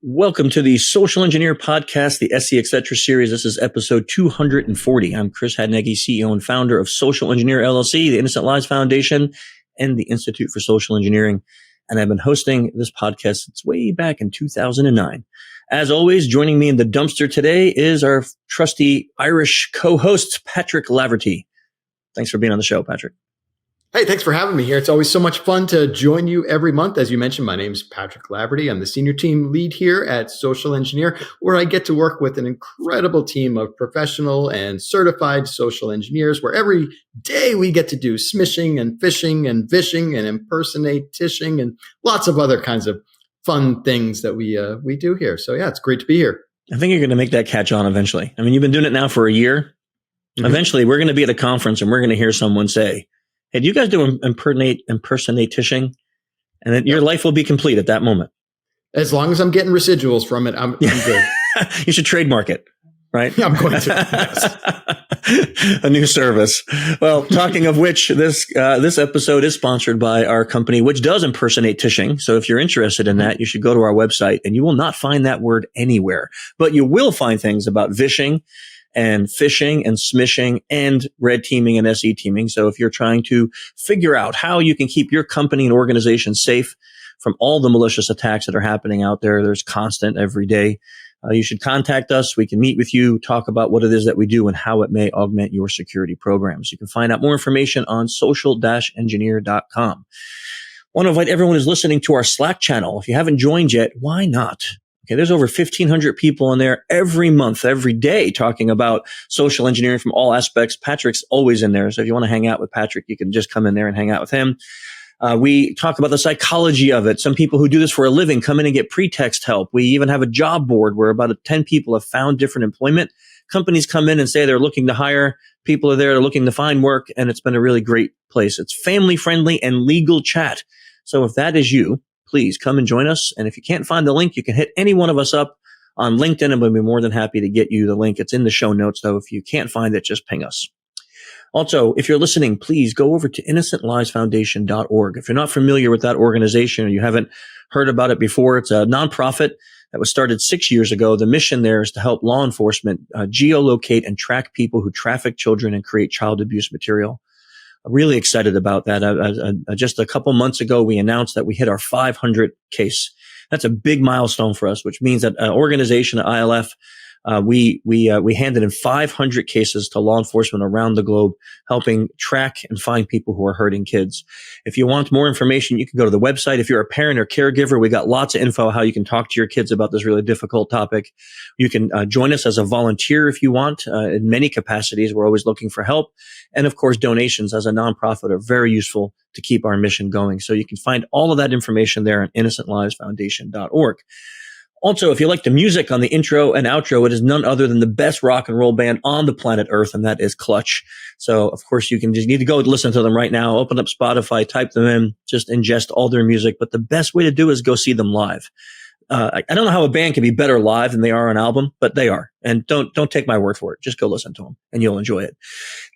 Welcome to the Social Engineer Podcast, the SE Etc. series. This is episode 240. I'm Chris Hadnagy, CEO and founder of Social-Engineer LLC, the Innocent Lives Foundation, and the Institute for Social Engineering. And I've been hosting this podcast since way back in 2009. As always, joining me in the dumpster today is our trusty Irish co-host, Patrick Laverty. Thanks for being on the show, Patrick. Hey, thanks for having me here. It's always so much fun to join you every month. As you mentioned, my name is Patrick Laverty. I'm the senior team lead here at Social Engineer, where I get to work with an incredible team of professional and certified social engineers, where every day we get to do smishing and phishing and vishing and impersonatishing and lots of other kinds of fun things that we do here. So yeah, it's great to be here. I think you're going to make that catch on eventually. I mean, you've been doing it now for a year. Mm-hmm. Eventually, we're going to be at a conference and we're going to hear someone say, hey, do you guys do impersonatishing? And then your life will be complete at that moment. As long as I'm getting residuals from it, I'm good. You should trademark it, right? Yeah, I'm going to. Yes. A new service. Well, talking of which, this episode is sponsored by our company, which does impersonate tishing. So if you're interested in that, you should go to our website, and you will not find that word anywhere. But you will find things about vishing and phishing and smishing and red teaming and SE teaming. So if you're trying to figure out how you can keep your company and organization safe from all the malicious attacks that are happening out there, there's constant every day. You should contact us. We can meet with you, talk about what it is that we do and how it may augment your security programs. You can find out more information on social-engineer.com. I want to invite everyone who's listening to our Slack channel. If you haven't joined yet, why not? Okay, there's over 1,500 people in there every month, every day, talking about social engineering from all aspects. Patrick's always in there. So if you want to hang out with Patrick, you can just come in there and hang out with him. We talk about the psychology of it. Some people who do this for a living come in and get pretext help. We even have a job board where about 10 people have found different employment. Companies come in and say they're looking to hire. People are there, they're looking to find work, and it's been a really great place. It's family friendly and legal chat. So if that is you, please come and join us. And if you can't find the link, you can hit any one of us up on LinkedIn, and we'll be more than happy to get you the link. It's in the show notes, though. If you can't find it, just ping us. Also, if you're listening, please go over to innocentlivesfoundation.org. If you're not familiar with that organization or you haven't heard about it before, it's a nonprofit that was started 6 years ago. The mission there is to help law enforcement geolocate and track people who traffic children and create child abuse material. I'm really excited about that. Just a couple months ago, we announced that we hit our 500 case. That's a big milestone for us, which means that an organization at ILF, we handed in 500 cases to law enforcement around the globe, helping track and find people who are hurting kids. If you want more information, you can go to the website. If you're a parent or caregiver, we got lots of info how you can talk to your kids about this really difficult topic. You can join us as a volunteer if you want, in many capacities. We're always looking for help. And of course, donations as a nonprofit are very useful to keep our mission going. So you can find all of that information there on innocentlivesfoundation.org. Also, if you like the music on the intro and outro, it is none other than the best rock and roll band on the planet Earth, and that is Clutch. So, of course, you need to go listen to them right now. Open up Spotify, type them in, just ingest all their music. But the best way to do is go see them live. I don't know how a band can be better live than they are on album, but they are. And don't take my word for it. Just go listen to them, and you'll enjoy it.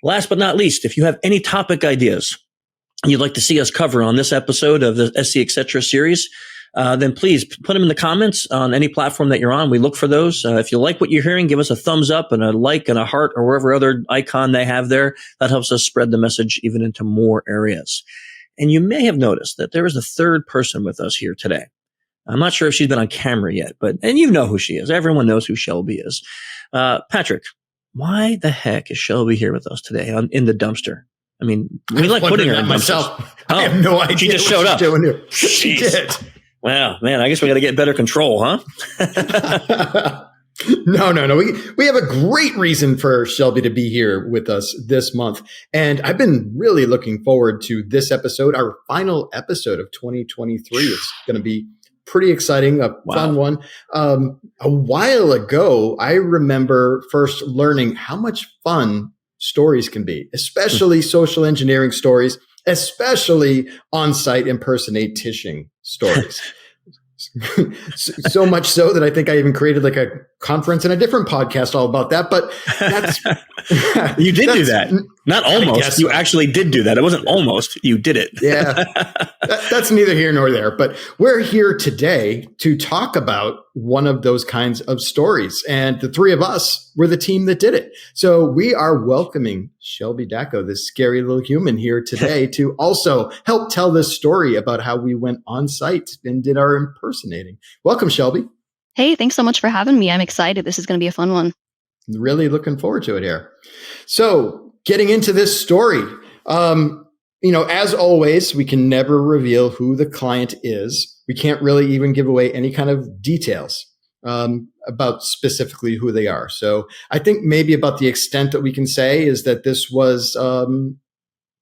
Last but not least, if you have any topic ideas you'd like to see us cover on this episode of the SE Etc. series, then please put them in the comments on any platform that you're on. We look for those. If you like what you're hearing, give us a thumbs up and a like and a heart or wherever other icon they have there. That helps us spread the message even into more areas. And you may have noticed that there is a third person with us here today. I'm not sure if she's been on camera yet, and you know who she is. Everyone knows who Shelby is. Patrick, why the heck is Shelby here with us today in the dumpster? I mean, we like putting her in myself. I have no idea. She just showed up. She did. Wow, man, I guess we got to get better control, huh? No. We have a great reason for Shelby to be here with us this month. And I've been really looking forward to this episode, our final episode of 2023. It's going to be pretty exciting, fun one. A while ago, I remember first learning how much fun stories can be, especially social engineering stories, especially on-site impersonate-tishing stories. So much so that I think I even created like a conference and a different podcast all about that, but that's you did do that. Not almost. You actually did do that. It wasn't almost. You did it. Yeah. That's neither here nor there. But we're here today to talk about one of those kinds of stories. And the three of us were the team that did it. So we are welcoming Shelby Dacko, this scary little human, here today to also help tell this story about how we went on site and did our impersonating. Welcome, Shelby. Hey, thanks so much for having me. I'm excited. This is going to be a fun one. Really looking forward to it here. So getting into this story, as always, we can never reveal who the client is. We can't really even give away any kind of details about specifically who they are. So I think maybe about the extent that we can say is that this was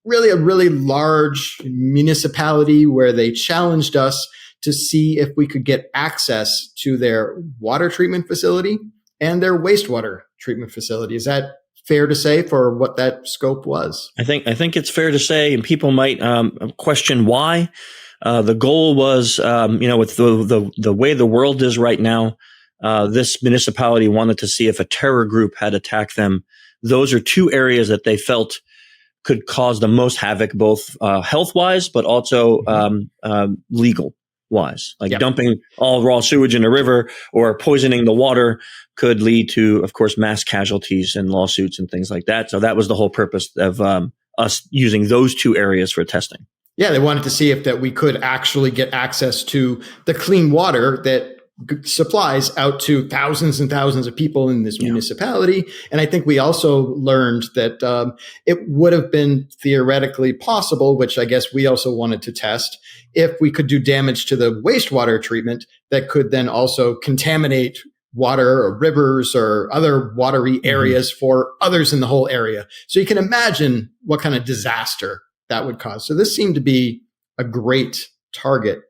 really a really large municipality where they challenged us to see if we could get access to their water treatment facility and their wastewater treatment facility. Is that fair to say for what that scope was? I think it's fair to say, and people might question why. The goal was, with the way the world is right now, this municipality wanted to see if a terror group had attacked them. Those are two areas that they felt could cause the most havoc, both health-wise, but also legal-wise. Like dumping all raw sewage in a river or poisoning the water could lead to, of course, mass casualties and lawsuits and things like that. So that was the whole purpose of us using those two areas for testing. Yeah, they wanted to see if that we could actually get access to the clean water that supplies out to thousands and thousands of people in this municipality. And I think we also learned that it would have been theoretically possible, which I guess we also wanted to test, if we could do damage to the wastewater treatment that could then also contaminate water or rivers or other watery areas for others in the whole area. So you can imagine what kind of disaster that would cause. So this seemed to be a great target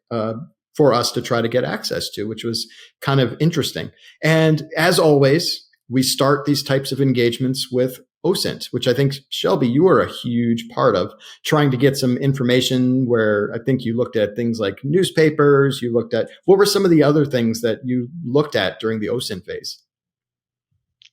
for us to try to get access to, which was kind of interesting. And as always, we start these types of engagements with OSINT, which I think, Shelby, you were a huge part of trying to get some information where I think you looked at things like newspapers, you looked at, what were some of the other things that you looked at during the OSINT phase?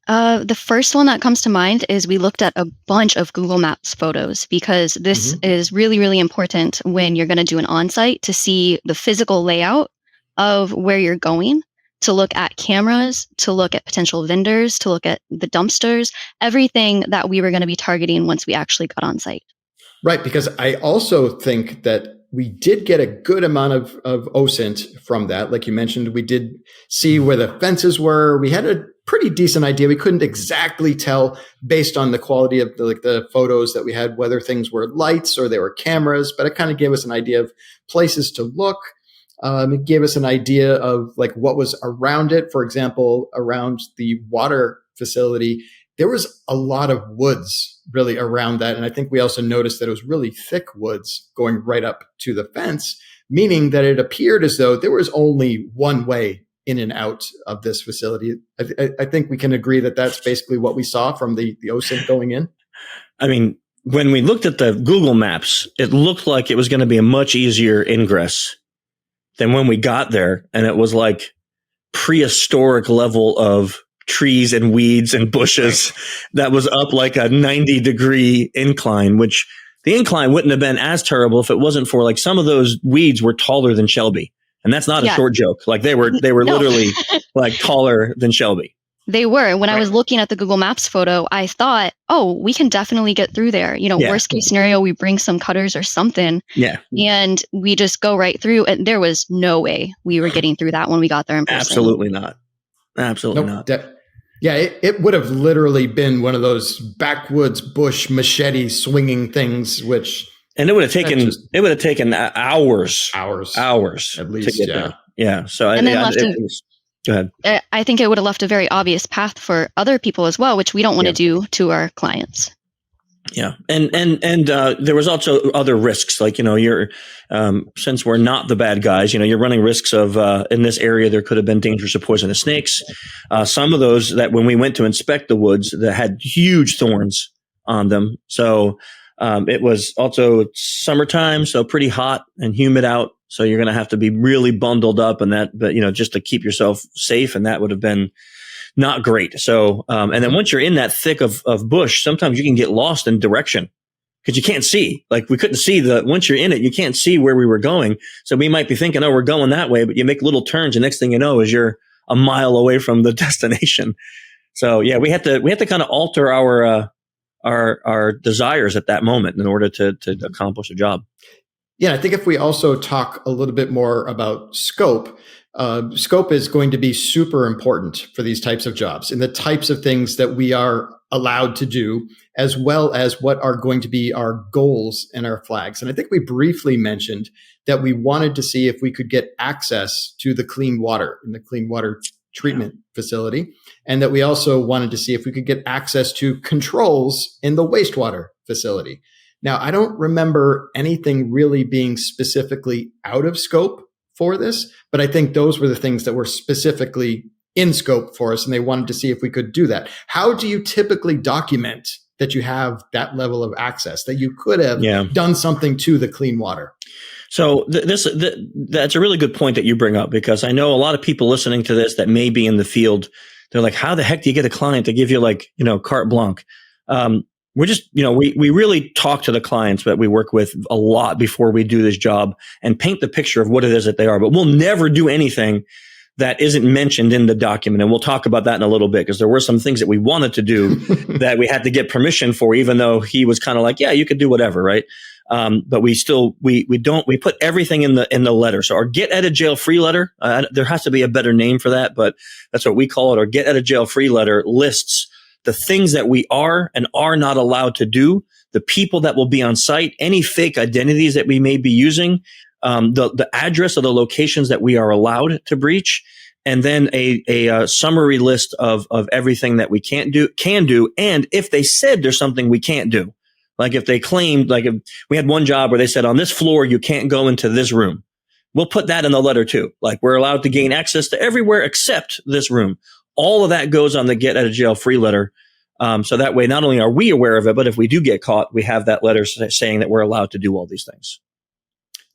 The first one that comes to mind is we looked at a bunch of Google Maps photos because this is really, really important when you're going to do an on-site to see the physical layout of where you're going, to look at cameras, to look at potential vendors, to look at the dumpsters, everything that we were going to be targeting once we actually got on site. Right, because I also think that we did get a good amount of OSINT from that. Like you mentioned, we did see where the fences were. We had a pretty decent idea. We couldn't exactly tell based on the quality of the photos that we had, whether things were lights or they were cameras, but it kind of gave us an idea of places to look. It gave us an idea of like what was around it. For example, around the water facility, there was a lot of woods really around that. And I think we also noticed that it was really thick woods going right up to the fence, meaning that it appeared as though there was only one way in and out of this facility. I think we can agree that that's basically what we saw from the OSINT going in. I mean, when we looked at the Google Maps, it looked like it was going to be a much easier ingress than when we got there. And it was like prehistoric level of trees and weeds and bushes that was up like a 90-degree incline, which the incline wouldn't have been as terrible if it wasn't for like some of those weeds were taller than Shelby. And that's not a short joke. Like they were literally like taller than Shelby. They were. When I was looking at the Google Maps photo, I thought, oh, we can definitely get through there. Worst case scenario, we bring some cutters or something. Yeah. And we just go right through. And there was no way we were getting through that when we got there in person. Absolutely not. Absolutely not. It would have literally been one of those backwoods bush machete swinging things, which... And it would have taken hours at least to get there. Yeah. So go ahead. I think it would have left a very obvious path for other people as well, which we don't want to do to our clients. Yeah. And there was also other risks, like, you're, since we're not the bad guys, you're running risks of, in this area, there could have been dangerous or poisonous snakes. Some of those that when we went to inspect the woods that had huge thorns on them. So, It was also summertime, so pretty hot and humid out. So you're going to have to be really bundled up and that, but just to keep yourself safe. And that would have been not great. So, and then once you're in that thick of bush, sometimes you can get lost in direction because you can't see. Like we couldn't see once you're in it, you can't see where we were going. So we might be thinking, oh, we're going that way, but you make little turns. And next thing you know is you're a mile away from the destination. So yeah, we had to kind of alter our desires at that moment in order to accomplish a job. Yeah, I think if we also talk a little bit more about scope, scope is going to be super important for these types of jobs and the types of things that we are allowed to do, as well as what are going to be our goals and our flags. And I think we briefly mentioned that we wanted to see if we could get access to the clean water in the clean water treatment facility, and that we also wanted to see if we could get access to controls in the wastewater facility. Now, I don't remember anything really being specifically out of scope for this, but I think those were the things that were specifically in scope for us, and they wanted to see if we could do that. How do you typically document that you have that level of access, that you could have done something to the clean water? So that's a really good point that you bring up, because I know a lot of people listening to this that may be in the field. They're like, how the heck do you get a client to give you carte blanche? We're just, we really talk to the clients that we work with a lot before we do this job and paint the picture of what it is that they are. But we'll never do anything that isn't mentioned in the document. And we'll talk about that in a little bit, because there were some things that we wanted to do that we had to get permission for, even though he was kind of like, yeah, you could do whatever. Right. But we still, we put everything in the letter. So our get out of jail free letter, there has to be a better name for that, but that's what we call it. Our get out of jail free letter lists the things that we are and are not allowed to do, the people that will be on site, any fake identities that we may be using, the address of the locations that we are allowed to breach, and then a summary list of everything that we can do. And if they said there's something we can't do, like if they claimed, like if we had one job where they said on this floor, you can't go into this room. We'll put that in the letter too. Like we're allowed to gain access to everywhere except this room. All of that goes on the get out of jail free letter. So that way, not only are we aware of it, but if we do get caught, we have that letter saying that we're allowed to do all these things.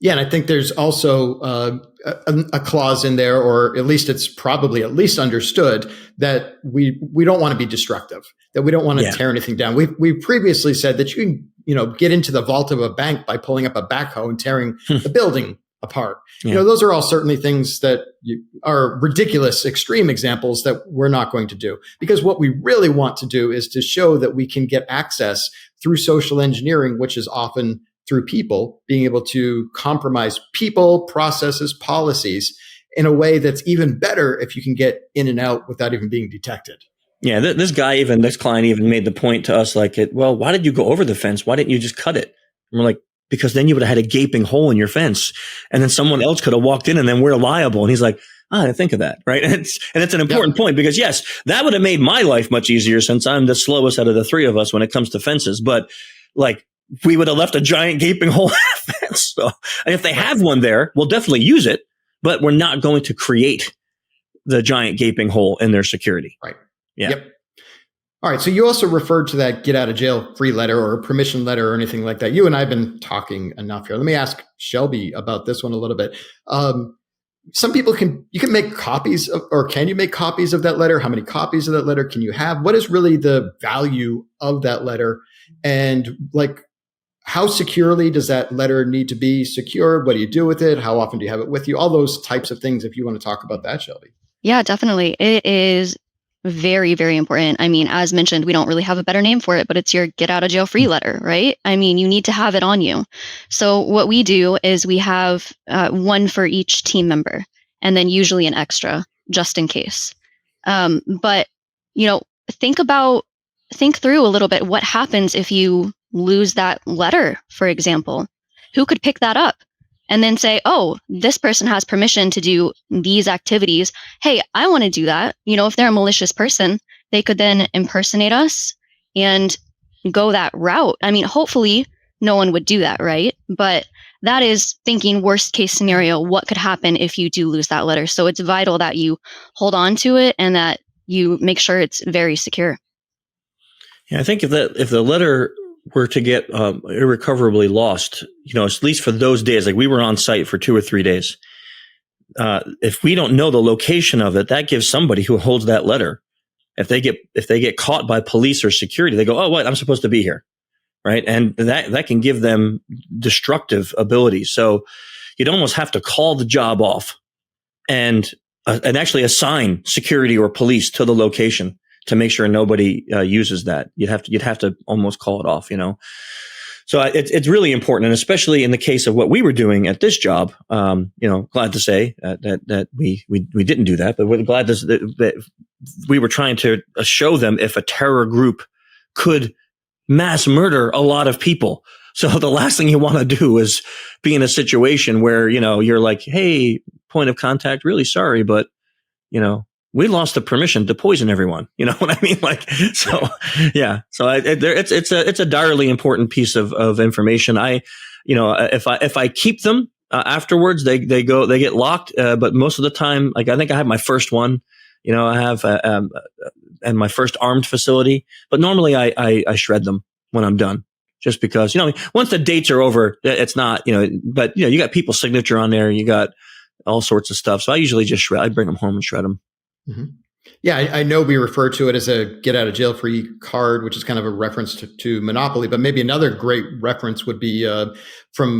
Yeah. And I think there's also a clause in there, or at least it's probably at least understood, that we don't want to be destructive, that we don't want to tear anything down. We previously said that you can, get into the vault of a bank by pulling up a backhoe and tearing the building apart. Those are all certainly things that are ridiculous, extreme examples that we're not going to do, because what we really want to do is to show that we can get access through social engineering, which is often through people being able to compromise people, processes, policies in a way that's even better if you can get in and out without even being detected. Yeah. This client even made the point to us, like, well, why did you go over the fence? Why didn't you just cut it? And we're like, because then you would have had a gaping hole in your fence, and then someone else could have walked in, and then we're liable. And he's like, I didn't think of that. Right. And it's an important point, because yes, that would have made my life much easier, since I'm the slowest out of the three of us when it comes to fences. But like, we would have left a giant gaping hole in the fence. So, and if they have one there, we'll definitely use it, but we're not going to create the giant gaping hole in their security. Right. Yeah. Yep. All right. So you also referred to that get out of jail free letter or permission letter or anything like that. You and I have been talking enough here. Let me ask Shelby about this one a little bit. Some people you can make copies of, or can you make copies of that letter? How many copies of that letter can you have? What is really the value of that letter? And like, how securely does that letter need to be secured? What do you do with it? How often do you have it with you? All those types of things, if you want to talk about that, Shelby. Yeah, definitely. It is very, very important. I mean, as mentioned, we don't really have a better name for it, but it's your get out of jail free letter, right? I mean, you need to have it on you. So what we do is we have one for each team member, and then usually an extra just in case. But, think through a little bit. What happens if you lose that letter, for example? Who could pick that up and then say, oh, this person has permission to do these activities. Hey, I want to do that. If they're a malicious person, they could then impersonate us and go that route. I mean, hopefully no one would do that, right? But that is thinking worst case scenario, what could happen if you do lose that letter. So it's vital that you hold on to it and that you make sure it's very secure. Yeah, I think if the letter were to get irrecoverably lost, at least for those days, like we were on site for 2 or 3 days. If we don't know the location of it, that gives somebody who holds that letter. If they get caught by police or security, they go, "Oh, what? I'm supposed to be here." Right. And that can give them destructive abilities. So you'd almost have to call the job off and actually assign security or police to the location to make sure nobody uses that. You'd have to almost call it off, So it's really important. And especially in the case of what we were doing at this job, glad to say that we didn't do that, but we're glad that we were trying to show them if a terror group could mass murder a lot of people. So the last thing you want to do is be in a situation where, you're like, "Hey, point of contact, really sorry, but, we lost the permission to poison everyone." You know what I mean? So yeah. So it's a direly important piece of information. If I keep them afterwards, they get locked. But most of the time, I think I have my first one, I have, and my first armed facility, but normally I shred them when I'm done. Just because, once the dates are over, it's not, but you got people's signature on there, you got all sorts of stuff. So I usually just I bring them home and shred them. Mm-hmm. Yeah, I know we refer to it as a get out of jail free card, which is kind of a reference to Monopoly, but maybe another great reference would be from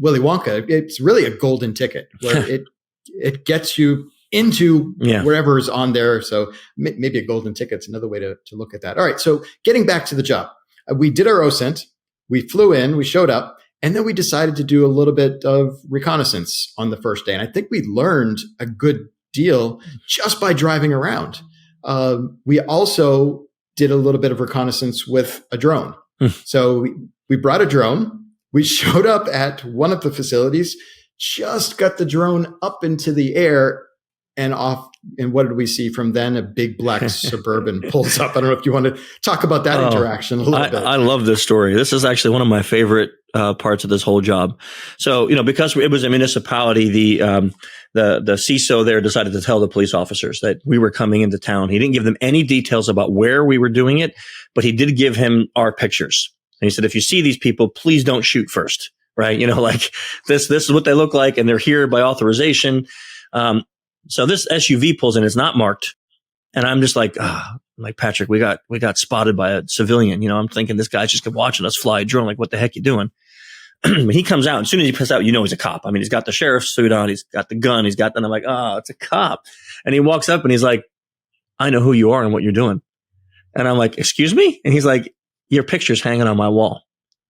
Willy Wonka. It's really a golden ticket where it gets you into wherever is on there. So maybe a golden ticket's another way to look at that. All right. So getting back to the job, we did our OSINT, we flew in, we showed up, and then we decided to do a little bit of reconnaissance on the first day. And I think we learned a good deal just by driving around. We also did a little bit of reconnaissance with a drone. So we brought a drone. We showed up at one of the facilities, just got the drone up into the air and off. And what did we see from then? A big black Suburban pulls up. I don't know if you want to talk about that interaction a little bit. I love this story. This is actually one of my favorite parts of this whole job. So, because it was a municipality, the CISO there decided to tell the police officers that we were coming into town. He didn't give them any details about where we were doing it, but he did give him our pictures. And he said, "If you see these people, please don't shoot first." Right? This is what they look like, and they're here by authorization. So this SUV pulls in, it's not marked. And I'm just like, Patrick, we got spotted by a civilian. I'm thinking this guy's just watching us fly a drone. Like, what the heck you doing? But he comes out, and as soon as he comes out, he's a cop. I mean, he's got the sheriff's suit on. He's got the gun. And I'm like, it's a cop. And he walks up and he's like, "I know who you are and what you're doing." And I'm like, "Excuse me?" And he's like, "Your picture's hanging on my wall."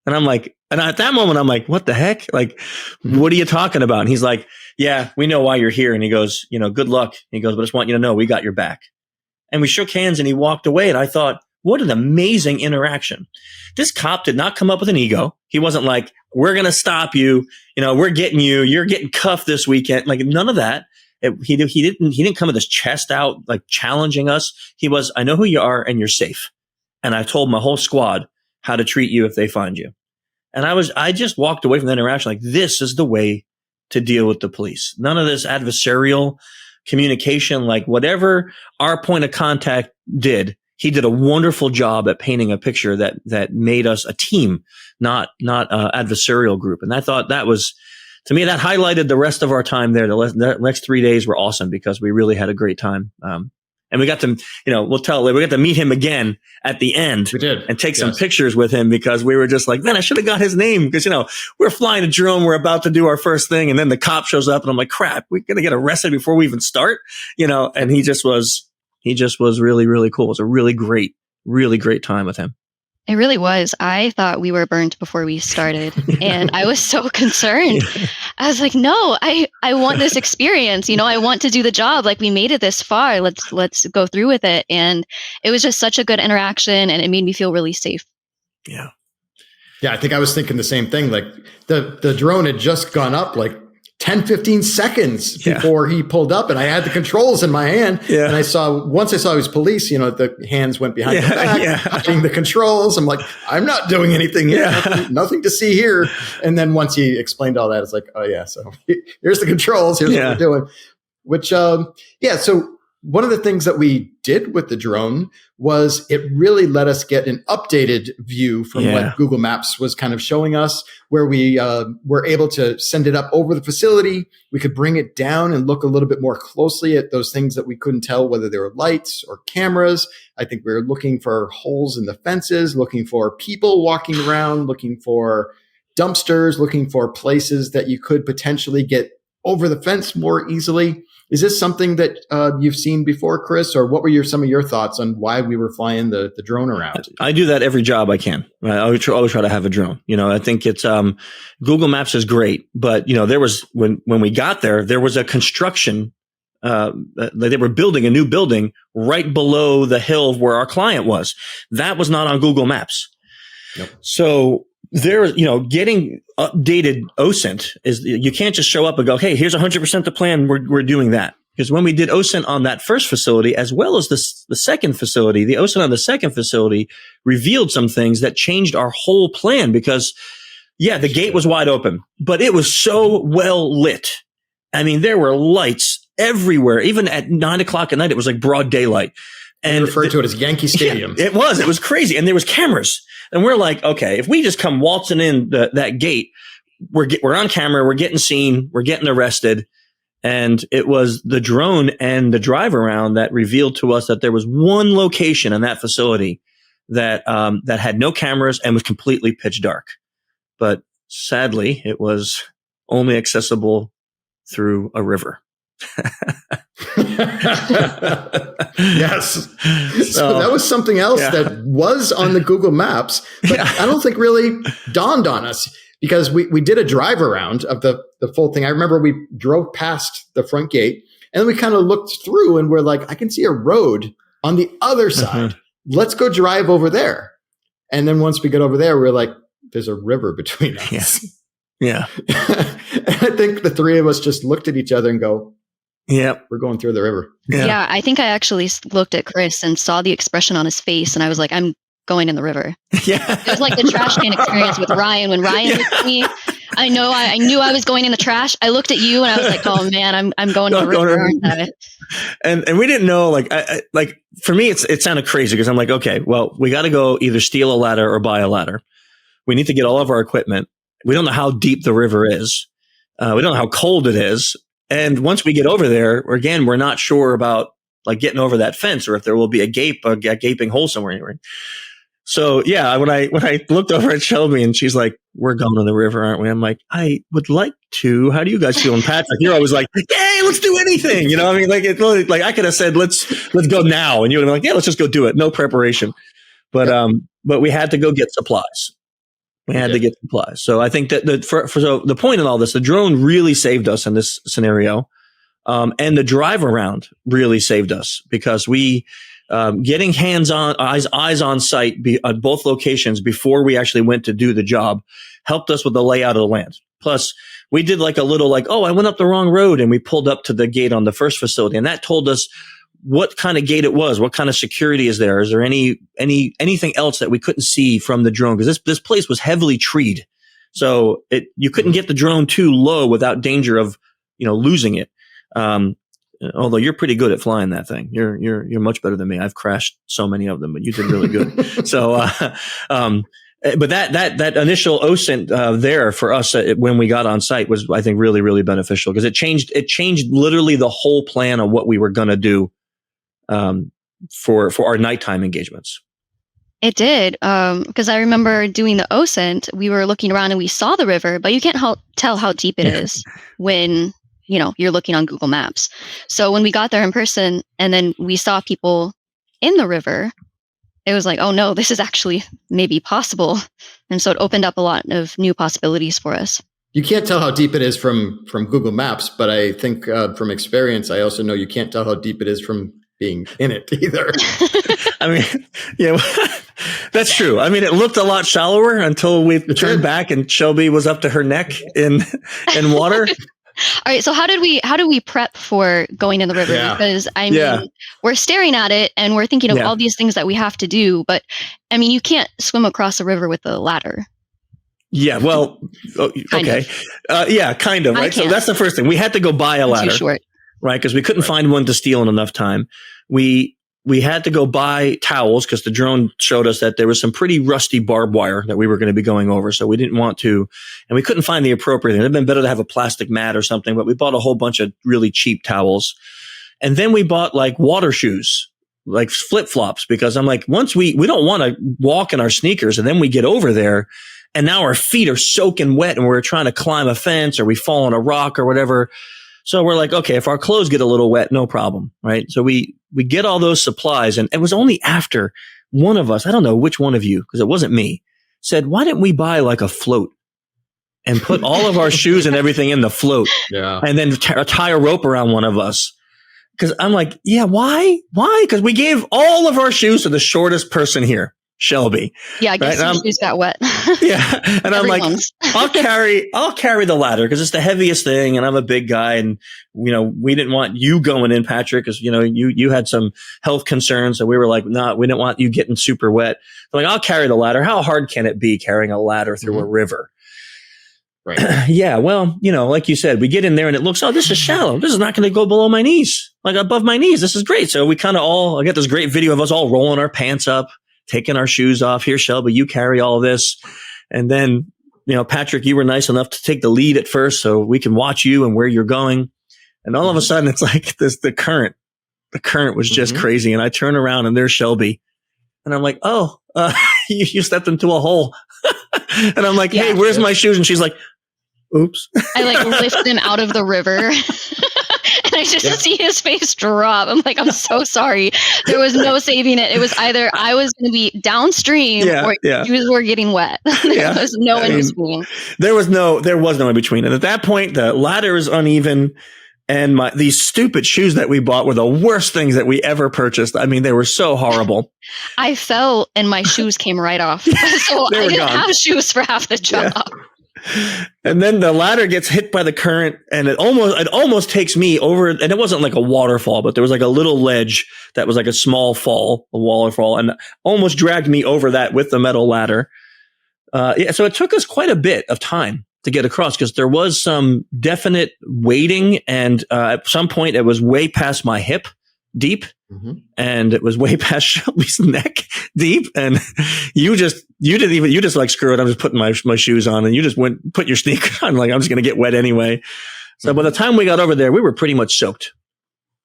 And I'm like, and at that moment, I'm like, "What the heck? Like, what are you talking about?" And he's like, "Yeah, we know why you're here." And he goes, "Good luck." And he goes, "But I just want you to know we got your back." And we shook hands and he walked away. And I thought, what an amazing interaction. This cop did not come up with an ego. He wasn't like, "We're going to stop you. We're getting you. You're getting cuffed this weekend." Like, none of that. He didn't come with his chest out, like challenging us. He was, "I know who you are and you're safe. And I told my whole squad how to treat you if they find you." And I just walked away from that interaction like, this is the way to deal with the police. None of this adversarial communication, like whatever our point of contact did, he did a wonderful job at painting a picture that made us a team, not adversarial group. And I thought that was, to me, that highlighted the rest of our time there. The next 3 days were awesome because we really had a great time. And we got to, we got to meet him again at the end. We did. And take some pictures with him because we were just like, man, I should have got his name because, we're flying a drone. We're about to do our first thing. And then the cop shows up and I'm like, crap, we're going to get arrested before we even start, and he just was really, really cool. It was a really great time with him. It really was. I thought we were burnt before we started, and I was so concerned. I was like, no, I want this experience. I want to do the job. Like, we made it this far. Let's go through with it. And it was just such a good interaction, and it made me feel really safe. Yeah. Yeah, I think I was thinking the same thing. Like, the drone had just gone up like 10, 15 seconds before he pulled up, and I had the controls in my hand. Yeah. And once I saw he was police, the hands went behind the back, touching the controls. I'm like, I'm not doing anything here. Nothing to see here. And then once he explained all that, it's like, oh yeah, so here's the controls. Here's what we're doing. Which, so one of the things that we did with the drone was it really let us get an updated view from what Google Maps was kind of showing us, where we were able to send it up over the facility. We could bring it down and look a little bit more closely at those things that we couldn't tell whether they were lights or cameras. I think we were looking for holes in the fences, looking for people walking around, looking for dumpsters, looking for places that you could potentially get over the fence more easily. Is this something that you've seen before, Chris, or what were some of your thoughts on why we were flying the drone around? I do that every job I can. I always try to have a drone. I think it's Google Maps is great, but there was when we got there was a construction. They were building a new building right below the hill where our client was. That was not on Google Maps. Yep. So there, getting updated OSINT is, you can't just show up and go, hey, here's 100% the plan. We're doing that. Because when we did OSINT on that first facility, as well as the second facility, the OSINT on the second facility revealed some things that changed our whole plan because, the gate was wide open, but it was so well lit. I mean, there were lights everywhere. Even at 9 o'clock at night, it was like broad daylight. And referred to it as Yankee Stadium. Yeah, it was crazy. And there was cameras. And we're like, okay, if we just come waltzing in that gate, we're on camera, we're getting seen, we're getting arrested. And it was the drone and the drive around that revealed to us that there was one location in that facility that had no cameras and was completely pitch dark. But sadly, it was only accessible through a river. Yes. So that was something else that was on the Google Maps, but I don't think really dawned on us because we did a drive around of the full thing. I remember we drove past the front gate and then we kind of looked through and we're like, I can see a road on the other side. Let's go drive over there. And then once we get over there, we're like, there's a river between us. Yeah. And I think the three of us just looked at each other and go, we're going through the river. Yeah, I think I actually looked at Chris and saw the expression on his face, and I was like, I'm going in the river. Yeah. It was like the trash can experience with Ryan. When Ryan looked at me, I knew I was going in the trash. I looked at you and I was like, oh man, I'm going in the river, aren't I? And we didn't know, like for me, it sounded crazy because I'm like, okay, well, we got to go either steal a ladder or buy a ladder. We need to get all of our equipment. We don't know how deep the river is. We don't know how cold it is. And once we get over there, again, we're not sure about like getting over that fence or if there will be a gaping hole somewhere anywhere. So when I looked over at Shelby and she's like, we're going to the river, aren't we? I'm like, I would like to. How do you guys feel? And Patrick, you're always like, hey, let's do anything. I mean, like I could have said, let's go now. And you would have been like, yeah, let's just go do it. No preparation. But we had to go get supplies. We had to get supplies. So I think that so the point in all this, the drone really saved us in this scenario. And the drive around really saved us because we, getting eyes on site at both locations before we actually went to do the job helped us with the layout of the land. Plus we did like a little I went up the wrong road and we pulled up to the gate on the first facility and that told us what kind of gate it was, what kind of security is there? Is there anything else that we couldn't see from the drone? Because this place was heavily treed. So you couldn't get the drone too low without danger of, losing it. Although you're pretty good at flying that thing. You're much better than me. I've crashed so many of them, but you did really good. So, but that initial OSINT, there for us when we got on site was, I think, really, really beneficial because it changed literally the whole plan of what we were going to do. For our nighttime engagements. It did. Because I remember doing the OSINT, we were looking around and we saw the river, but you can't tell how deep it is when, you're looking on Google Maps. So when we got there in person and then we saw people in the river, it was like, oh no, this is actually maybe possible. And so it opened up a lot of new possibilities for us. You can't tell how deep it is from Google Maps, but I think from experience, I also know you can't tell how deep it is from being in it either. I mean, that's true. I mean, it looked a lot shallower until we turned back and Shelby was up to her neck in water. All right. So how did we prep for going in the river? Yeah. Because we're staring at it and we're thinking of all these things that we have to do, but I mean, you can't swim across a river with a ladder. Yeah, well, okay. Kind of, right? So that's the first thing. We had to go buy a ladder. Too short. right? Because we couldn't find one to steal in enough time. We had to go buy towels because the drone showed us that there was some pretty rusty barbed wire that we were going to be going over. So we didn't want to, and we couldn't find the appropriate thing. It'd been better to have a plastic mat or something, but we bought a whole bunch of really cheap towels. And then we bought like water shoes, like flip flops, because I'm like, once we don't want to walk in our sneakers and then we get over there and now our feet are soaking wet and we're trying to climb a fence or we fall on a rock or whatever. So we're like, okay, if our clothes get a little wet, no problem, right? So we get all those supplies, and it was only after one of us, I don't know which one of you, because it wasn't me, said, why didn't we buy like a float and put all of our shoes and everything in the float and then tie a rope around one of us? Because I'm like, yeah, why? Why? Because we gave all of our shoes to the shortest person here, Shelby. Yeah, I guess your shoes got wet. Yeah. And I'm like, I'll carry the ladder because it's the heaviest thing. And I'm a big guy. And, we didn't want you going in, Patrick, because, you had some health concerns. So we were like, no, we didn't want you getting super wet. So like, I'll carry the ladder. How hard can it be carrying a ladder through a river? Right. Yeah. Well, like you said, we get in there and it looks, this is shallow. This is not going to go below my knees, like above my knees. This is great. So we kind of I got this great video of us all rolling our pants up, taking our shoes off. Here, Shelby, you carry all this. And then, Patrick, you were nice enough to take the lead at first so we can watch you and where you're going. And all of a sudden it's like the current was just crazy. And I turn around and there's Shelby and I'm like, you stepped into a hole. And I'm like, hey, where's my shoes? And she's like, oops. I lift him out of the river and I just see his face drop. I'm like, I'm so sorry. There was no saving it. It was either I was going to be downstream or you were getting wet. There was no in between. There was no in between. And at that point, the ladder is uneven. And these stupid shoes that we bought were the worst things that we ever purchased. I mean, they were so horrible. I fell and my shoes came right off. So I didn't have shoes for half the job. Yeah. And then the ladder gets hit by the current and it almost takes me over. And it wasn't like a waterfall, but there was like a little ledge that was like a small fall, a waterfall, and almost dragged me over that with the metal ladder. So it took us quite a bit of time to get across because there was some definite wading. And at some point it was way past my hip deep and it was way past Shelby's neck deep. And you just like, screw it. I'm just putting my shoes on, and you just put your sneakers on. Like, I'm just going to get wet anyway. So by the time we got over there, we were pretty much soaked.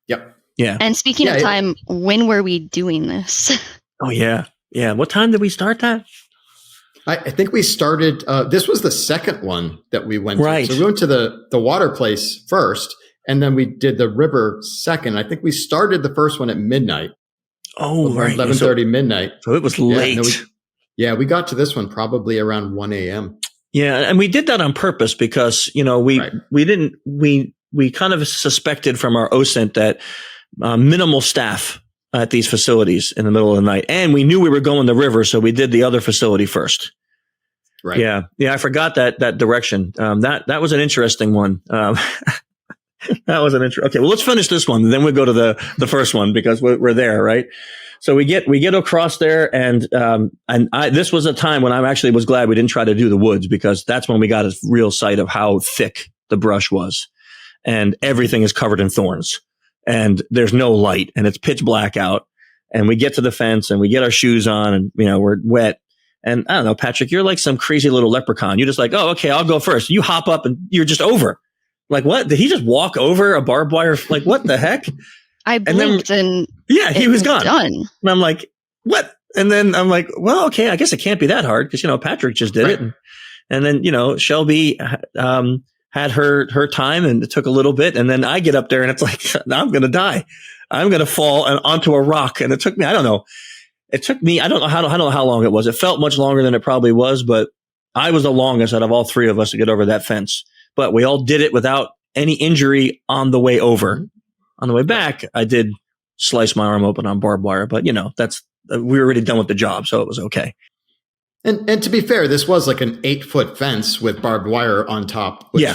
Yep. Yeah. And speaking of time, when were we doing this? Oh yeah. Yeah. What time did we start that? I think we started, this was the second one that we went to. So we went to the water place first, and then we did the river second. I think we started the first one at midnight. Oh, right. 11:30 midnight. So it was late. We got to this one probably around 1 a.m. Yeah. And we did that on purpose because, we kind of suspected from our OSINT that minimal staff at these facilities in the middle of the night. And we knew we were going the river, so we did the other facility first. Right. Yeah. Yeah. I forgot that direction. That was an interesting one. That was okay. Well, let's finish this one. Then we'll go to the first one because we're there, right? So we get across there, and this was a time when I actually was glad we didn't try to do the woods, because that's when we got a real sight of how thick the brush was, and everything is covered in thorns, and there's no light, and it's pitch black out, and we get to the fence and we get our shoes on, and we're wet. And I don't know, Patrick, you're like some crazy little leprechaun. You're just like, oh, okay, I'll go first. You hop up and you're just over. Like, what? Did he just walk over a barbed wire? Like, what the heck? I blinked and he was gone. Done. And I'm like, what? And then I'm like, well, okay, I guess it can't be that hard because, Patrick just did it. And then, Shelby had her time, and it took a little bit. And then I get up there and it's like, I'm going to die. I'm going to fall onto a rock. And it took me, I don't know. I don't know how long it was. It felt much longer than it probably was, but I was the longest out of all three of us to get over that fence. But we all did it without any injury on the way over. On the way back, I did slice my arm open on barbed wire, but we were already done with the job, so it was okay. And to be fair, this was like an 8-foot fence with barbed wire on top. Which,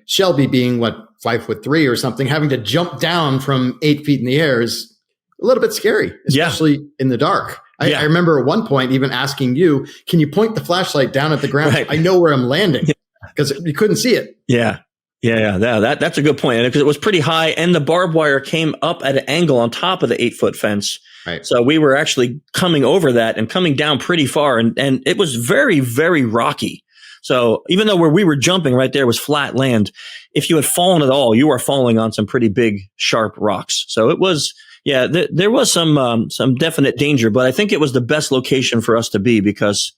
Shelby being 5'3" or something, having to jump down from 8 feet in the air is a little bit scary, especially in the dark. I remember at one point even asking you, can you point the flashlight down at the ground? Right. I know where I'm landing, because you couldn't see it. Yeah. That's a good point, because it was pretty high, and the barbed wire came up at an angle on top of the 8-foot fence. Right. So we were actually coming over that and coming down pretty far, and it was very, very rocky. So even though where we were jumping right there was flat land, if you had fallen at all, you were falling on some pretty big, sharp rocks. So it was, there was some definite danger, but I think it was the best location for us to be, because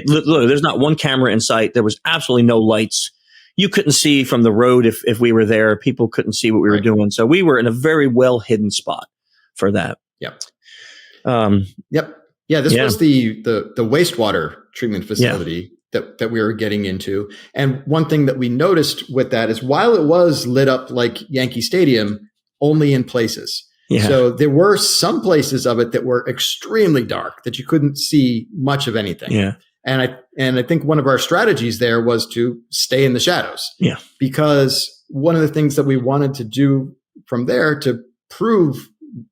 look, there's not one camera in sight. There was absolutely no lights. You couldn't see from the road if we were there. People couldn't see what we were doing. So we were in a very well hidden spot for that. Yep. Yeah, this was the wastewater treatment facility that we were getting into. And one thing that we noticed with that is, while it was lit up like Yankee Stadium, only in places. Yeah. So there were some places of it that were extremely dark, that you couldn't see much of anything. Yeah. And I think one of our strategies there was to stay in the shadows. Yeah. Because one of the things that we wanted to do from there to prove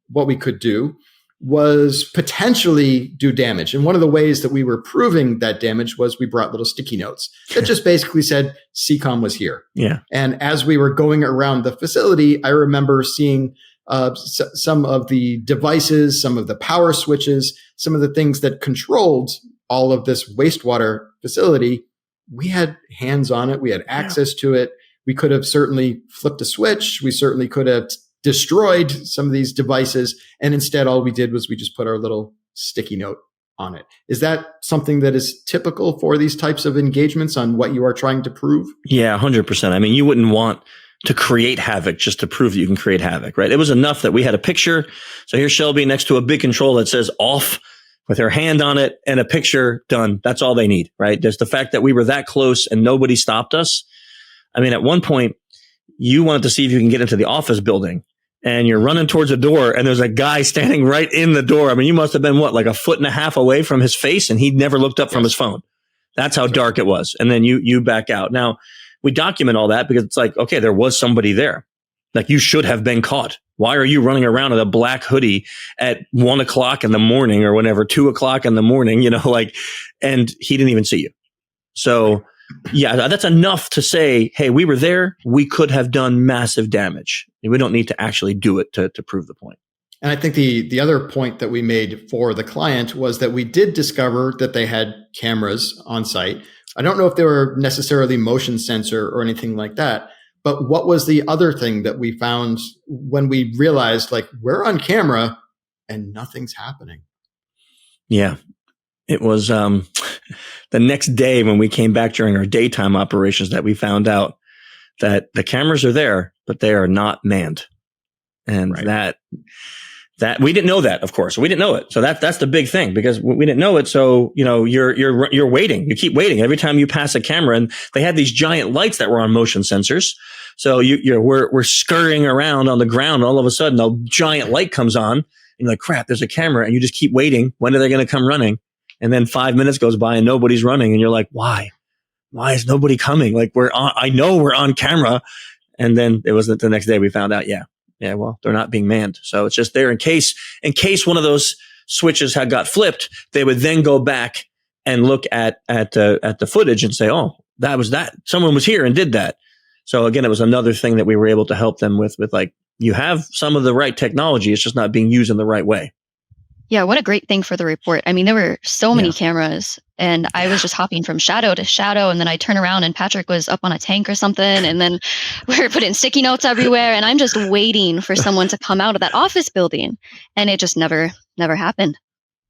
what we could do was potentially do damage. And one of the ways that we were proving that damage was we brought little sticky notes that just basically said CECOM was here. Yeah. And as we were going around the facility, I remember seeing some of the devices, some of the power switches, some of the things that controlled all of this wastewater facility. We had hands on it. We had access to it. We could have certainly flipped a switch. We certainly could have destroyed some of these devices. And instead, all we did was we just put our little sticky note on it. Is that something that is typical for these types of engagements on what you are trying to prove? Yeah, 100%. I mean, you wouldn't want to create havoc just to prove that you can create havoc, right? It was enough that we had a picture. So here's Shelby next to a big control that says off with her hand on it and a picture, done. That's all they need, right? Just the fact that we were that close and nobody stopped us. I mean, at one point, you wanted to see if you can get into the office building, and you're running towards the door, and there's a guy standing right in the door. I mean, you must have been like 1.5 feet away from his face, and he'd never looked up from his phone. That's how dark it was. And then you back out. Now, we document all that because it's like, okay, there was somebody there. Like, you should have been caught. Why are you running around in a black hoodie at 1 o'clock in the morning or whenever, 2 o'clock in the morning, and he didn't even see you. So yeah, that's enough to say, hey, we were there. We could have done massive damage. We don't need to actually do it to prove the point. And I think the other point that we made for the client was that we did discover that they had cameras on site. I don't know if they were necessarily motion sensor or anything like that, but what was the other thing that we found when we realized, like, we're on camera and nothing's happening? Yeah. It was the next day when we came back during our daytime operations that we found out that the cameras are there, but they are not manned. And that we didn't know that, of course. We didn't know it. So that's the big thing, because we didn't know it. So, you're waiting. You keep waiting every time you pass a camera, and they had these giant lights that were on motion sensors. So we're scurrying around on the ground. All of a sudden, a giant light comes on, and you're like, crap, there's a camera. And you just keep waiting. When are they going to come running? And then 5 minutes goes by and nobody's running. And you're like, why? Why is nobody coming? Like, I know we're on camera. And then it was the next day we found out, well, they're not being manned. So it's just there in case one of those switches had got flipped, they would then go back and look at the footage and say, oh, that was that. Someone was here and did that. So again, it was another thing that we were able to help them with like, you have some of the right technology. It's just not being used in the right way. Yeah, what a great thing for the report. I mean, there were so many cameras, and I was just hopping from shadow to shadow, and then I turn around and Patrick was up on a tank or something, and then we were putting sticky notes everywhere, and I'm just waiting for someone to come out of that office building, and it just never happened.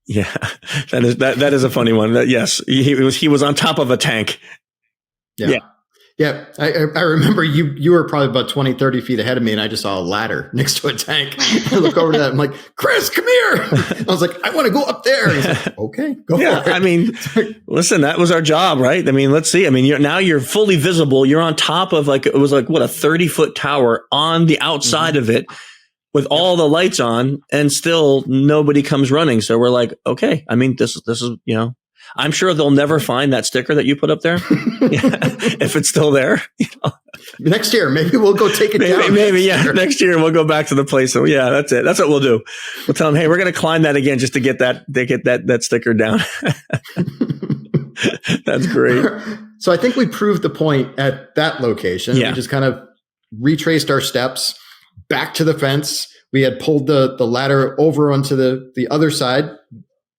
Yeah, that is a funny one. Yes, he was on top of a tank. Yeah. Yeah, I remember you were probably about 20, 30 feet ahead of me, and I just saw a ladder next to a tank. I look over to that. I'm like, Chris, come here. I was like, I want to go up there. And he's like, okay, go for it. I mean, listen, that was our job, right? I mean, let's see. I mean, you're fully visible. You're on top of a 30-foot tower on the outside of it with all the lights on, and still nobody comes running. So we're like, okay. I mean, this is, I'm sure they'll never find that sticker that you put up there. If it's still there. Next year, maybe we'll go take it down. Maybe, next year we'll go back to the place. So yeah, that's it. That's what we'll do. We'll tell them, hey, we're going to climb that again just to get that sticker down. That's great. So I think we proved the point at that location. We just kind of retraced our steps back to the fence. We had pulled the ladder over onto the other side,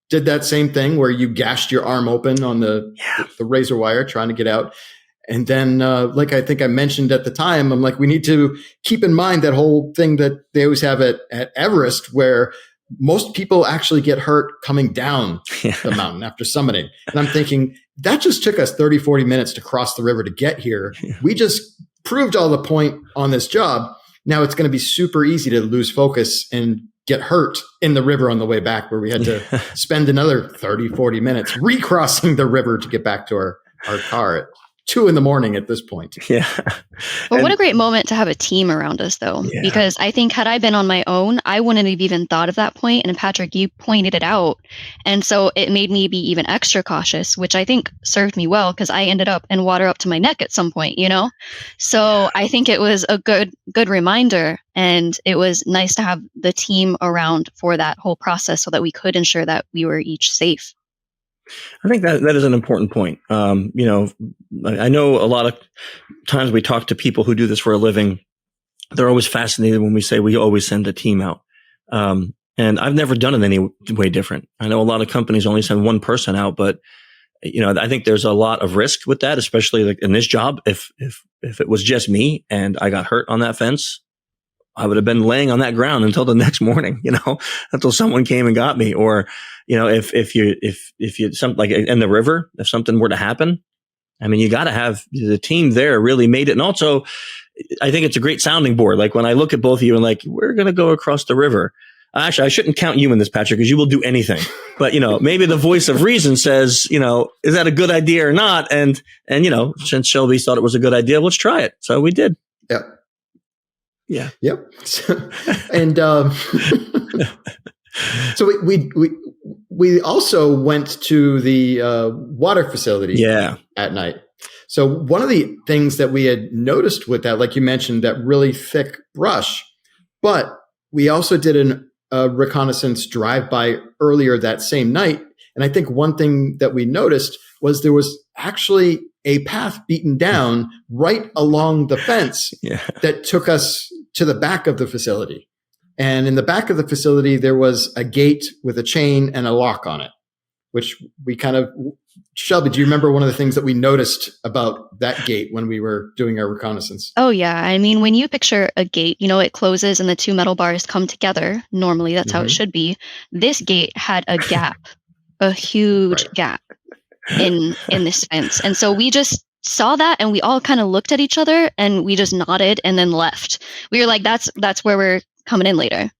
did that same thing where you gashed your arm open on the razor wire trying to get out. And then, like I think I mentioned at the time, I'm like, we need to keep in mind that whole thing that they always have at Everest, where most people actually get hurt coming down the mountain after summiting. And I'm thinking, that just took us 30, 40 minutes to cross the river to get here. We just proved all the point on this job. Now it's going to be super easy to lose focus and get hurt in the river on the way back, where we had to spend another 30, 40 minutes recrossing the river to get back to our car at 2 a.m. at this point. Yeah. Well, what a great moment to have a team around us, though, because I think had I been on my own, I wouldn't have even thought of that point. And Patrick, you pointed it out. And so it made me be even extra cautious, which I think served me well, because I ended up in water up to my neck at some point, So I think it was a good reminder. And it was nice to have the team around for that whole process so that we could ensure that we were each safe. I think that is an important point. I know a lot of times we talk to people who do this for a living. They're always fascinated when we say we always send a team out. And I've never done it any way different. I know a lot of companies only send one person out, but I think there's a lot of risk with that, especially like in this job. If it was just me and I got hurt on that fence, I would have been laying on that ground until the next morning, until someone came and got me. Or, if you something like in the river, if something were to happen, I mean, you got to have the team there really made it. And also, I think it's a great sounding board. Like when I look at both of you and like, we're going to go across the river. Actually, I shouldn't count you in this, Patrick, because you will do anything. But, maybe the voice of reason says, is that a good idea or not? And since Shelby thought it was a good idea, let's try it. So we did. Yeah. Yeah. Yep. And so we also went to the water facility at night. So one of the things that we had noticed with that, like you mentioned, that really thick brush, but we also did a reconnaissance drive-by earlier that same night. And I think one thing that we noticed was there was actually a path beaten down right along the fence that took us to the back of the facility. And in the back of the facility, there was a gate with a chain and a lock on it, which we Shelby, do you remember one of the things that we noticed about that gate when we were doing our reconnaissance? Oh, yeah. I mean, when you picture a gate, it closes and the two metal bars come together. Normally, that's how it should be. This gate had a gap, a huge gap in this fence. And so we just saw that and we all kind of looked at each other and we just nodded and then left. We were like, that's where we're coming in later.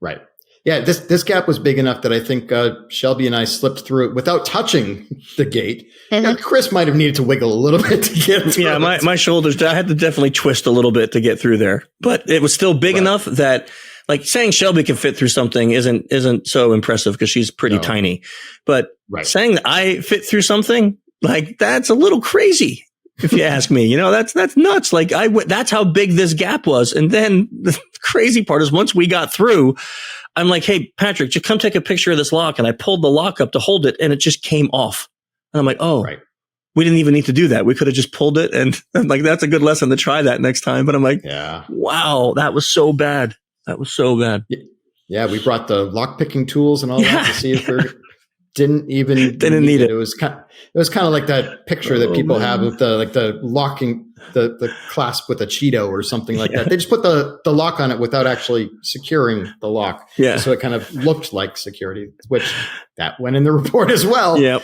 Right. Yeah, this gap was big enough that I think Shelby and I slipped through it without touching the gate. Chris might have needed to wiggle a little bit to get through. Yeah, my shoulders, I had to definitely twist a little bit to get through there. But it was still big enough that, like, saying Shelby can fit through something isn't so impressive because she's pretty tiny. But saying that I fit through something, like, that's a little crazy. If you ask me, that's nuts. Like that's how big this gap was. And then the crazy part is once we got through, I'm like, hey, Patrick, just come take a picture of this lock. And I pulled the lock up to hold it and it just came off. And I'm like, we didn't even need to do that. We could have just pulled it. And I'm like, that's a good lesson to try that next time. But I'm like, wow, that was so bad. That was so bad. Yeah. We brought the lock picking tools and all that to see if we didn't need it. It was kind of like that picture that people have with the locking the clasp with a Cheeto or something like that. They just put the lock on it without actually securing the lock. Yeah. So it kind of looked like security, which that went in the report as well. Yeah.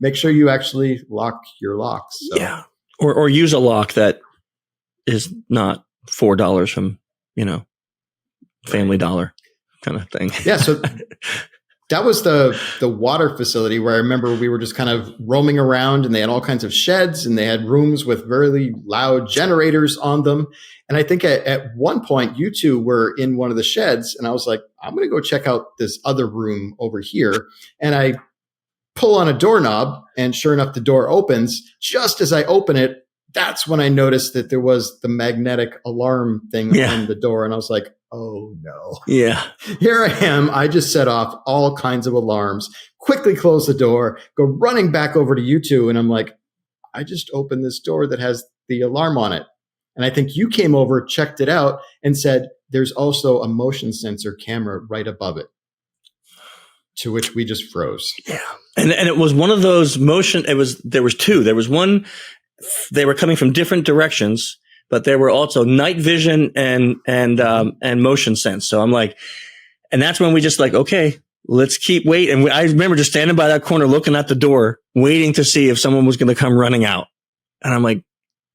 Make sure you actually lock your locks. So. Yeah. Or use a lock that is not $4 from, Family Dollar kind of thing. Yeah. So that was the water facility where I remember we were just kind of roaming around and they had all kinds of sheds and they had rooms with very loud generators on them. And I think at one point you two were in one of the sheds and I was like, I'm going to go check out this other room over here. And I pull on a doorknob and sure enough, the door opens. Just as I open it, that's when I noticed that there was the magnetic alarm thing on the door. And I was like, oh no. Yeah. Here I am. I just set off all kinds of alarms, quickly close the door, go running back over to you two. And I'm like, I just opened this door that has the alarm on it. And I think you came over, checked it out, and said, there's also a motion sensor camera right above it. To which we just froze. Yeah. And it was one of those there was two. There was one, they were coming from different directions, but there were also night vision and motion sense. So I'm like, and that's when we just like, okay, let's keep waiting. And I remember just standing by that corner, looking at the door, waiting to see if someone was going to come running out. And I'm like,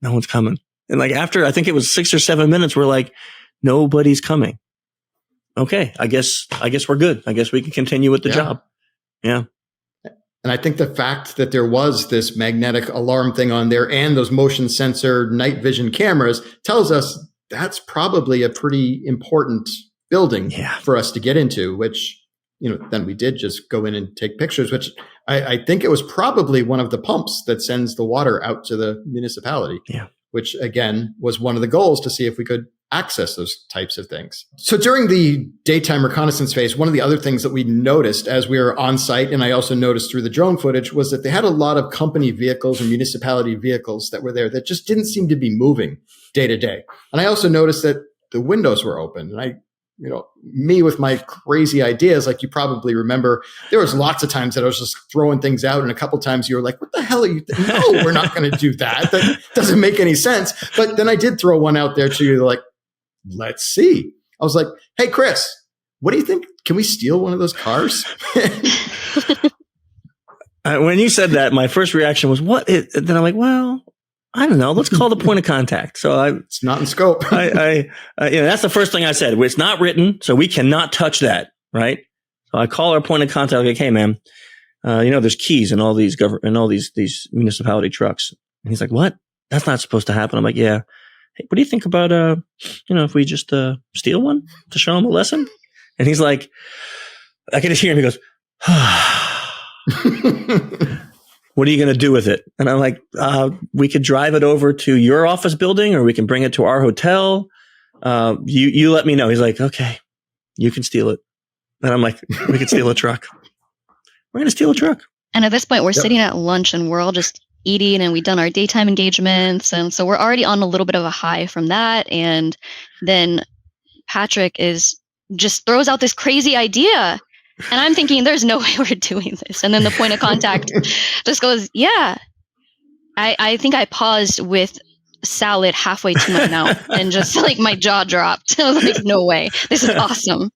no one's coming. And like after, I think it was 6 or 7 minutes, we're like, nobody's coming. Okay, I guess we're good. I guess we can continue with the job. Yeah. And I think the fact that there was this magnetic alarm thing on there and those motion sensor night vision cameras tells us that's probably a pretty important building for us to get into, which, then we did just go in and take pictures, which I think it was probably one of the pumps that sends the water out to the municipality, which again was one of the goals to see if we could access those types of things. So during the daytime reconnaissance phase, one of the other things that we noticed as we were on site, and I also noticed through the drone footage, was that they had a lot of company vehicles and municipality vehicles that were there that just didn't seem to be moving day to day. And I also noticed that the windows were open. And me with my crazy ideas, like you probably remember, there was lots of times that I was just throwing things out. And a couple times you were like, what the hell are you? No, we're not going to do that. That doesn't make any sense. But then I did throw one out there to you, like, let's see. I was like, hey, Chris, what do you think? Can we steal one of those cars? When you said that, my first reaction was, what? Then I'm like, well, I don't know. Let's call the point of contact. So it's not in scope. That's the first thing I said. It's not written, so we cannot touch that, right? So I call our point of contact, like, hey, man, there's keys in all these these municipality trucks. And he's like, what? That's not supposed to happen. I'm like, yeah. Hey, what do you think about, if we just steal one to show him a lesson? And he's like, I can just hear him. He goes, what are you going to do with it? And I'm like, we could drive it over to your office building or we can bring it to our hotel. You let me know. He's like, okay, you can steal it. And I'm like, we can steal a truck. We're going to steal a truck. And at this point, we're sitting at lunch and we're all just eating and we've done our daytime engagements. And so we're already on a little bit of a high from that. And then Patrick just throws out this crazy idea. And I'm thinking, there's no way we're doing this. And then the point of contact just goes, yeah. I think I paused with salad halfway to my mouth and just like my jaw dropped. I was like, no way. This is awesome.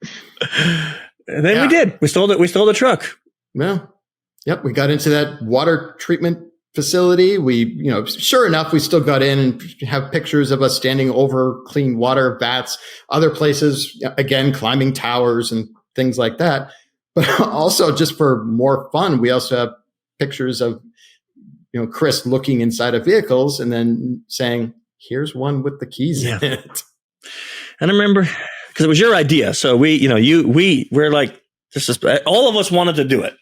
And then we did. We stole the truck. Well, yep. We got into that water treatment facility. We, sure enough, we still got in and have pictures of us standing over clean water vats, other places, again, climbing towers and things like that. But also just for more fun, we also have pictures of, Chris looking inside of vehicles and then saying, here's one with the keys in it. And I remember, because it was your idea. So we're like, this is, all of us wanted to do it.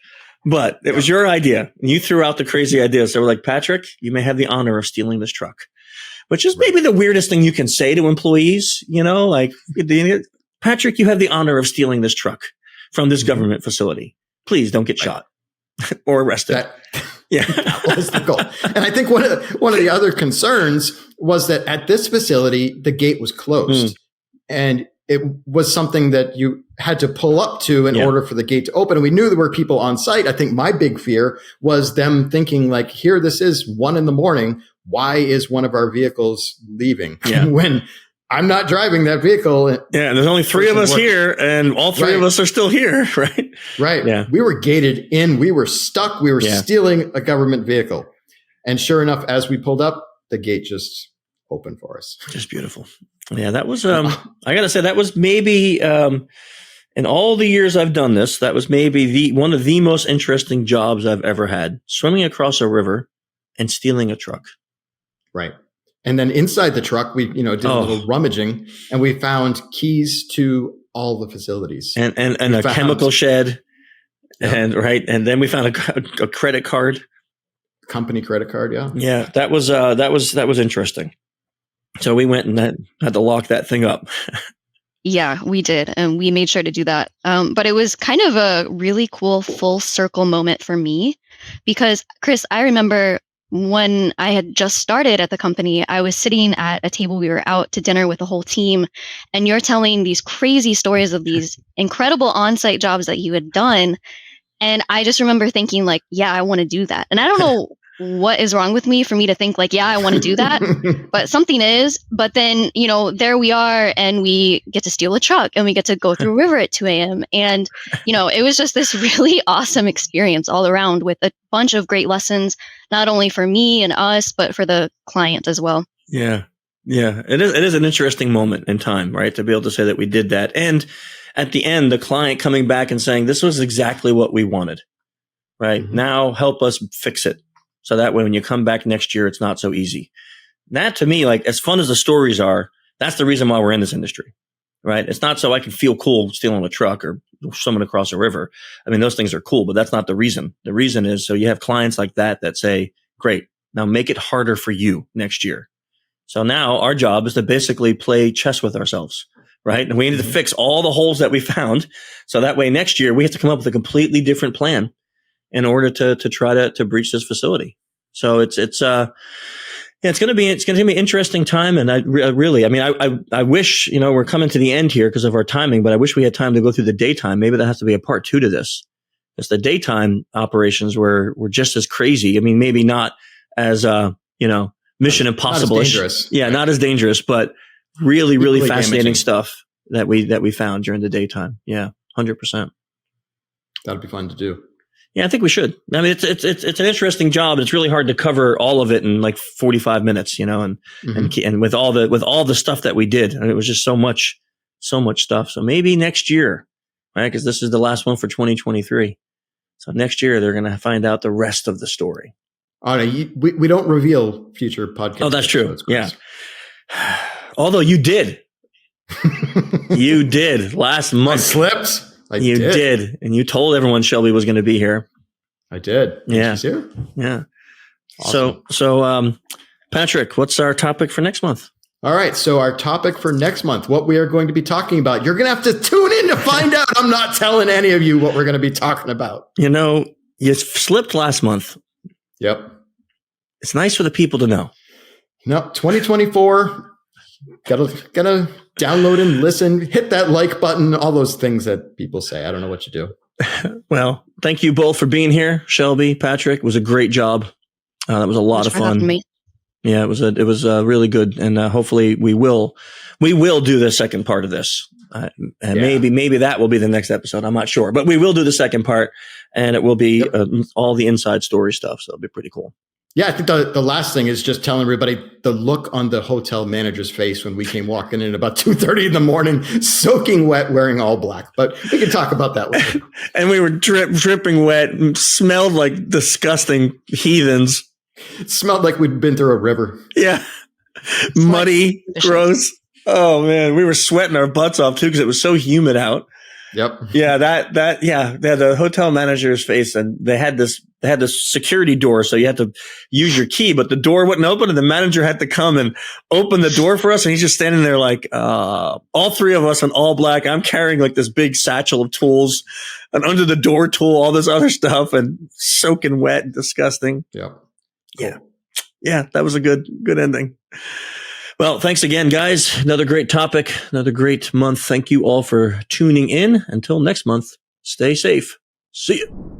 But it was your idea. And you threw out the crazy ideas. So we're like, Patrick, you may have the honor of stealing this truck, which is maybe the weirdest thing you can say to employees, like, Patrick, you have the honor of stealing this truck from this government facility. Please don't get shot or arrested. That was the goal. And I think one of the other concerns was that at this facility, the gate was closed. And it was something that you had to pull up to in order for the gate to open. And we knew there were people on site. I think my big fear was them thinking like, here, this is 1 a.m. Why is one of our vehicles leaving? When I'm not driving that vehicle. Yeah. And there's only 3 of us here and all 3 of us are still here. Right. Right. Yeah. We were gated in. We were stuck. We were stealing a government vehicle. And sure enough, as we pulled up, the gate just opened for us. Just beautiful. Yeah, that was, I got to say, that was maybe, in all the years I've done this, that was maybe one of the most interesting jobs I've ever had. Swimming across a river and stealing a truck. Right. And then inside the truck, we, did a little rummaging and we found keys to all the facilities. And a chemical shed. And then we found a credit card. Company credit card, Yeah, that was interesting. So we went and had to lock that thing up. Yeah, we did. And we made sure to do that. But it was kind of a really cool full circle moment for me because, Chris, I remember when I had just started at the company, I was sitting at a table. We were out to dinner with the whole team, and you're telling these crazy stories of these incredible on-site jobs that you had done. And I just remember thinking like, yeah, I want to do that. And I don't know what is wrong with me for me to think like, yeah, I want to do that, but something is. But then, there we are, and we get to steal a truck, and we get to go through a river at 2 a.m. And, it was just this really awesome experience all around with a bunch of great lessons, not only for me and us, but for the client as well. Yeah. Yeah. It is an interesting moment in time, right? To be able to say that we did that. And at the end, the client coming back and saying, this was exactly what we wanted, right? Mm-hmm. Now help us fix it. So that way, when you come back next year, it's not so easy. That to me, like as fun as the stories are, that's the reason why we're in this industry, right? It's not so I can feel cool stealing a truck or someone across a river. I mean, those things are cool, but that's not the reason. The reason is so you have clients like that say, great, now make it harder for you next year. So now our job is to basically play chess with ourselves, right? And we need to fix all the holes that we found. So that way next year we have to come up with a completely different plan in order to try to breach this facility. So it's going to be an interesting time. And I wish, we're coming to the end here because of our timing, but I wish we had time to go through the daytime. Maybe that has to be a part 2 to this, because the daytime operations were just as crazy. I mean, maybe not as, Mission Impossible. Yeah. Not as dangerous, but really, really fascinating stuff that we found during the daytime. Yeah. 100%. That'd be fun to do. Yeah, I think we should. I mean, it's an interesting job. It's really hard to cover all of it in like 45 minutes, and with all the stuff that we did, and it was just so much stuff. So maybe next year, right? Because this is the last one for 2023. So next year they're going to find out the rest of the story. Oh, no, we don't reveal future podcasts. Oh, that's true. Yeah. Although you did, you did last month. I slipped. You did. And you told everyone Shelby was going to be here. I did. Yeah. She's here. Yeah. Awesome. So, Patrick, what's our topic for next month? All right. So our topic for next month, what we are going to be talking about, you're going to have to tune in to find out. I'm not telling any of you what we're going to be talking about. You slipped last month. Yep. It's nice for the people to know. No, 2024. Gotta download and listen, hit that like button, all those things that people say. I don't know what you do. Well, thank you both for being here. Shelby, Patrick, it was a great job. That was a lot of fun. Yeah, it was really good. And hopefully we will do the second part of this. Maybe that will be the next episode. I'm not sure, but we will do the second part, and it will be all the inside story stuff. So it'll be pretty cool. Yeah, I think the last thing is just telling everybody the look on the hotel manager's face when we came walking in about 2:30 in the morning, soaking wet, wearing all black. But we can talk about that later. And we were dripping wet and smelled like disgusting heathens. It smelled like we'd been through a river. Yeah. Muddy, gross. Oh, man. We were sweating our butts off, too, because it was so humid out. Yep. Yeah, the hotel manager's face, and they had this security door, so you had to use your key, but the door wouldn't open, and the manager had to come and open the door for us, and he's just standing there like, all three of us in all black. I'm carrying like this big satchel of tools, and under the door tool, all this other stuff, and soaking wet and disgusting. Yep. Cool. Yeah, that was a good ending. Well, thanks again, guys. Another great topic, another great month. Thank you all for tuning in. Until next month, stay safe. See you.